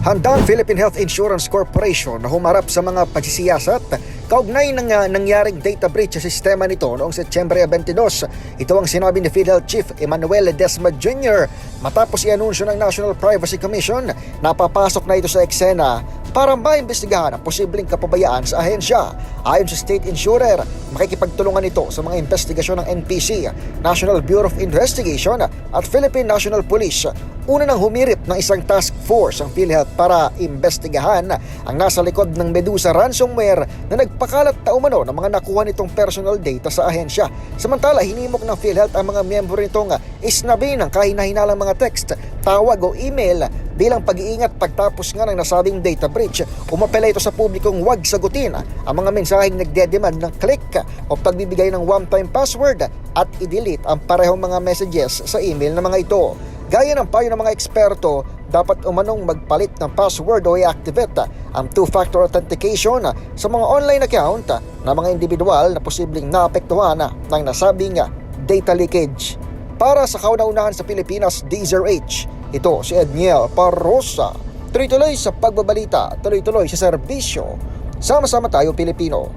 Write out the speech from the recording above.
Handa ang Philippine Health Insurance Corporation na humarap sa mga pagsisiyasat kaugnay ng nangyaring data breach sa sistema nito noong Setyembre 22. Ito ang sinabi ni PhilHealth Chief Emmanuel Ledesma Jr. matapos i-anunsyo ng National Privacy Commission na papasok na ito sa eksena para maimbestigahan ang posibleng kapabayaan sa ahensya. Ayon sa state insurer, makikipagtulungan ito sa mga investigasyon ng NPC, National Bureau of Investigation at Philippine National Police. Una nang humirip ng isang task force ang PhilHealth para imbestigahan ang nasa likod ng Medusa ransomware na nagpakalat umano ng mga nakuha nitong personal data sa ahensya. Samantala, hinimok ng PhilHealth ang mga miyembro nitong isnabi ng kahina-hinalang mga text, tawag o email bilang pag-iingat pagtapos nga ng nasabing data breach. Umapela ito sa publikong huwag sagutin ang mga mensaheng nagdedemand ng click o pagbibigay ng one-time password at i-delete ang parehong mga messages sa email ng mga ito. Gaya ng payo ng mga eksperto, dapat umanong magpalit ng password o i-activate ang two-factor authentication sa mga online account ng mga individual na posibleng naapektuhan ng nasabing data leakage. Para sa kauna-unahan sa Pilipinas, DZRH, ito si Edniel Parrosa. Tuloy-tuloy sa pagbabalita, tuloy-tuloy sa serbisyo. Sama-sama tayo, Pilipino.